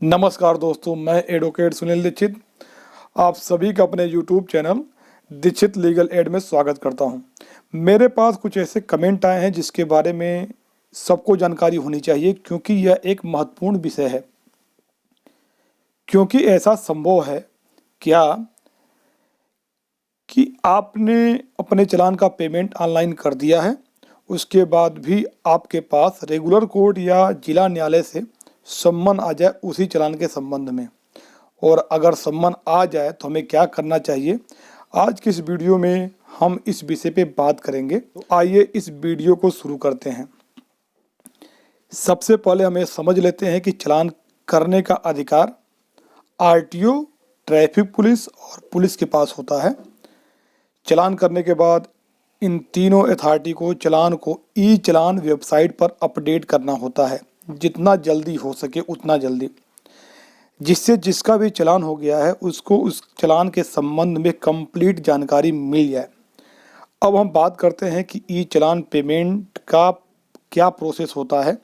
नमस्कार दोस्तों, मैं एडवोकेट सुनील दीक्षित आप सभी का अपने YouTube channel Dikshit legal aid में स्वागत करता हूं। मेरे पास कुछ ऐसे कमेंट आए हैं जिसके बारे में सबको जानकारी होनी चाहिए, क्योंकि यह एक महत्वपूर्ण विषय है। क्योंकि ऐसा संभव है क्या कि आपने अपने चालान का पेमेंट ऑनलाइन कर दिया है, उसके बाद भी आपके पास रेगुलर कोर्ट या जिला न्यायालय से सम्मन आ जाए उसी चालान के संबंध में, और अगर सम्मन आ जाए तो हमें क्या करना चाहिए। आज की इस वीडियो में हम इस विषय पे बात करेंगे। तो आइए इस वीडियो को शुरू करते हैं। सबसे पहले हमें समझ लेते हैं कि चालान करने का अधिकार आरटीओ, ट्रैफिक पुलिस और पुलिस के पास होता है। चालान करने के बाद इन तीनों अथॉरिटी को चालान को ई चालान वेबसाइट पर अपडेट करना होता है, जितना जल्दी हो सके उतना जल्दी, जिससे जिसका भी चालान हो गया है उसको उस चालान के संबंध में कंप्लीट जानकारी मिल जाए। अब हम बात करते हैं कि ई चालान पेमेंट का क्या प्रोसेस होता है।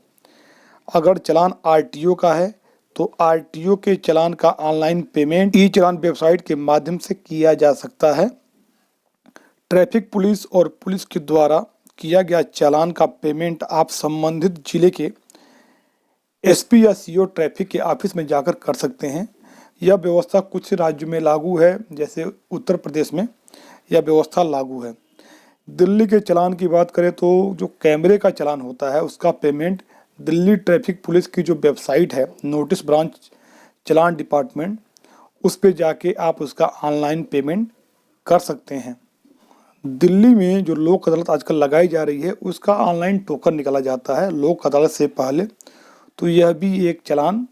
अगर चालान आरटीओ का है तो आरटीओ के चालान का ऑनलाइन पेमेंट ई चालान वेबसाइट के माध्यम से किया जा सकता है। ट्रैफिक पुलिस और पुलिस के द्वारा किया गया चालान का पेमेंट आप संबंधित जिले के एसपी या सीओ ट्रैफिक के ऑफिस में जाकर कर सकते हैं। यह व्यवस्था कुछ राज्यों में लागू है, जैसे उत्तर प्रदेश में यह व्यवस्था लागू है। दिल्ली के चालान की बात करें तो जो कैमरे का चालान होता है उसका पेमेंट दिल्ली ट्रैफिक पुलिस की जो वेबसाइट है, नोटिस ब्रांच चालान डिपार्टमेंट, उस पर जाके आप उसका ऑनलाइन पेमेंट कर सकते हैं। दिल्ली में जो लोक अदालत आजकल लगाई जा रही है उसका ऑनलाइन टोकन निकाला जाता है लोक अदालत से पहले, तो यह भी एक चालान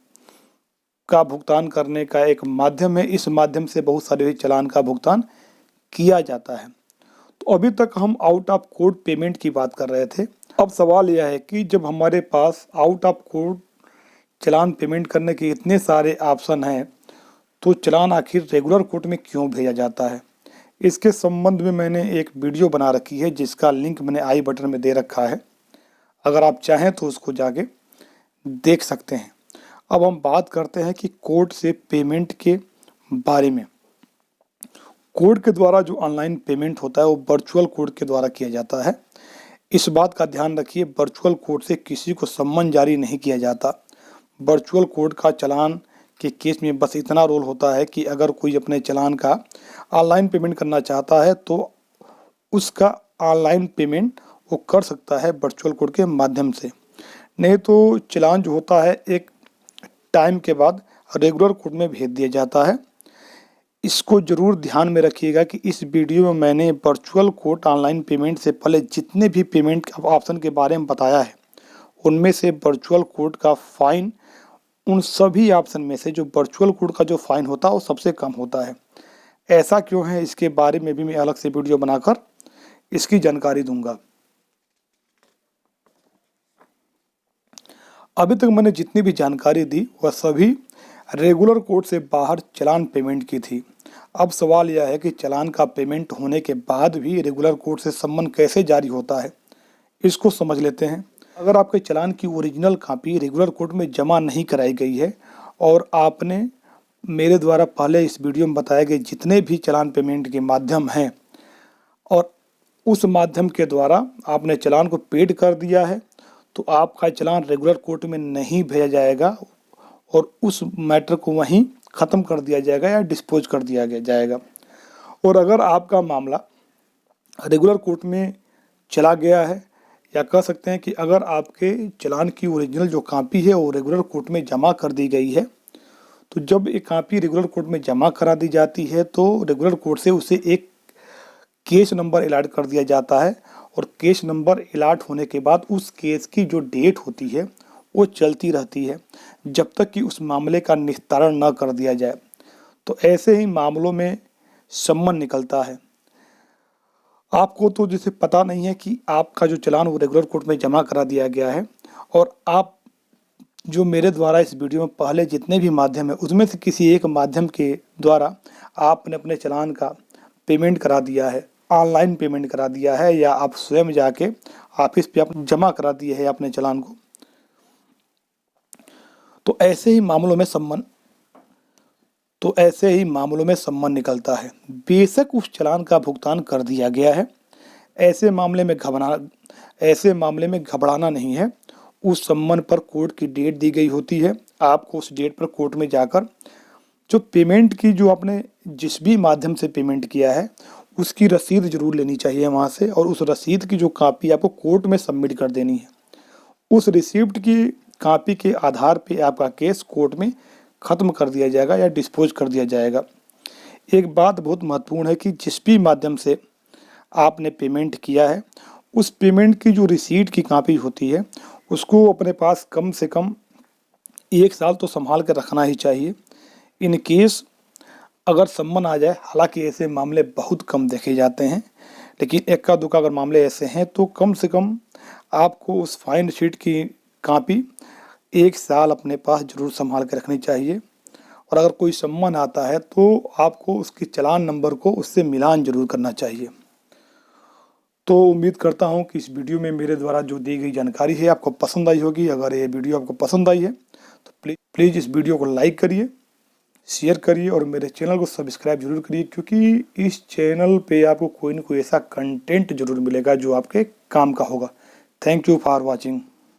का भुगतान करने का एक माध्यम है। इस माध्यम से बहुत सारे चालान का भुगतान किया जाता है। तो अभी तक हम आउट ऑफ कोर्ट पेमेंट की बात कर रहे थे। अब सवाल यह है कि जब हमारे pass out of court challan payment करने के इतने सारे ऑप्शन हैं, तो चालान आखिर रेगुलर कोर्ट में क्यों भेजा जाता है। इसके संबंध में मैंने एक वीडियो बना रखी है जिसका लिंक मैंने आई बटन में दे रखा है, अगर आप चाहें तो उसको जाके देख सकते हैं। अब हम बात करते हैं कि कोर्ट से पेमेंट के बारे में। कोर्ट के द्वारा जो ऑनलाइन पेमेंट होता है वो वर्चुअल कोर्ट के द्वारा किया जाता है। इस बात का ध्यान रखिए, वर्चुअल कोर्ट से किसी को सम्मन जारी नहीं किया जाता। वर्चुअल कोर्ट का चालान के केस में बस इतना रोल होता है कि अगर कोई अपने चालान का ऑनलाइन पेमेंट करना चाहता है तो उसका ऑनलाइन पेमेंट वो कर सकता है वर्चुअल कोर्ट के माध्यम से। नहीं तो चालान जो होता है एक टाइम के बाद रेगुलर कोर्ट में भेज दिया जाता है। इसको जरूर ध्यान में रखिएगा कि इस वीडियो में मैंने वर्चुअल कोर्ट ऑनलाइन पेमेंट से पहले जितने भी पेमेंट ऑप्शन के बारे में बताया है, उनमें से वर्चुअल कोर्ट का फाइन, उन सभी ऑप्शन में से जो वर्चुअल कोर्ट का जो फाइन होता है वो सबसे कम होता है। ऐसा क्यों है, इसके बारे में भी मैं अलग से वीडियो बनाकर इसकी जानकारी दूंगा। अभी तक मैंने जितनी भी जानकारी दी वह सभी रेगुलर कोर्ट से बाहर चालान पेमेंट की थी। अब सवाल यह है कि चालान का पेमेंट होने के बाद भी रेगुलर कोर्ट से सम्मन कैसे जारी होता है, इसको समझ लेते हैं। अगर आपके चालान की ओरिजिनल कॉपी रेगुलर कोर्ट में जमा नहीं कराई गई है और आपने मेरे द्वारा पहले इस वीडियो में बताए गए जितने भी चालान पेमेंट के माध्यम हैं और उस माध्यम के द्वारा आपने चालान को पेड कर दिया है, तो आपका चालान रेगुलर कोर्ट में नहीं भेजा जाएगा और उस मैटर को वहीं ख़त्म कर दिया जाएगा या डिस्पोज कर दिया जाएगा। और अगर आपका मामला रेगुलर कोर्ट में चला गया है, या कह सकते हैं कि अगर आपके चालान की ओरिजिनल जो कॉपी है वो रेगुलर कोर्ट में जमा कर दी गई है, तो जब एक कॉपी रेगुलर कोर्ट में जमा करा दी जाती है तो रेगुलर कोर्ट से उसे एक केस नंबर अलॉट कर दिया जाता है, और केस नंबर अलॉट होने के बाद उस केस की जो डेट होती है वो चलती रहती है जब तक कि उस मामले का निस्तारण न कर दिया जाए। तो ऐसे ही मामलों में सम्मन निकलता है। आपको तो जैसे पता नहीं है कि आपका जो चालान वो रेगुलर कोर्ट में जमा करा दिया गया है, और आप जो मेरे द्वारा इस वीडियो में पहले जितने भी माध्यम है उसमें से किसी एक माध्यम के द्वारा आपने अपने चालान का पेमेंट करा दिया है, ऑनलाइन पेमेंट करा दिया है, या आप स्वयं जाके ऑफिस पे आप जमा करा दिए है अपने चालान को, तो ऐसे ही मामलों में सम्मन निकलता है। बेशक उस चालान का भुगतान कर दिया गया है, ऐसे मामले में घबराना नहीं है। उस सम्मन पर कोर्ट की डेट दी गई होती है। आपको उस डेट पर कोर्ट में जाकर जो पेमेंट की, जो आपने जिस भी माध्यम से पेमेंट किया है, उसकी रसीद जरूर लेनी चाहिए वहाँ से, और उस रसीद की जो कापी आपको कोर्ट में सबमिट कर देनी है। उस रिसिप्ट की कापी के आधार पे आपका केस कोर्ट में ख़त्म कर दिया जाएगा या डिस्पोज कर दिया जाएगा। एक बात बहुत महत्वपूर्ण है कि जिस भी माध्यम से आपने पेमेंट किया है, उस पेमेंट की जो रिसीट की कापी होती है, उसको अपने पास कम से कम 1 साल तो संभाल कर रखना ही चाहिए। इन केस अगर सम्मन आ जाए, हालांकि ऐसे मामले बहुत कम देखे जाते हैं, लेकिन इक्का दुक्का अगर मामले ऐसे हैं तो कम से कम आपको उस फाइन शीट की कापी 1 साल अपने पास जरूर संभाल कर रखनी चाहिए। और अगर कोई सम्मन आता है तो आपको उसके चालान नंबर को उससे मिलान जरूर करना चाहिए। तो उम्मीद करता हूं कि इस वीडियो में मेरे द्वारा जो दी गई जानकारी है आपको पसंद आई होगी। अगर ये वीडियो आपको पसंद आई है तो प्लीज़ इस वीडियो को लाइक करिए, शेयर करिए और मेरे चैनल को सब्सक्राइब जरूर करिए, क्योंकि इस चैनल पे आपको कोई ना कोई ऐसा कंटेंट जरूर मिलेगा जो आपके काम का होगा। Thank you for watching.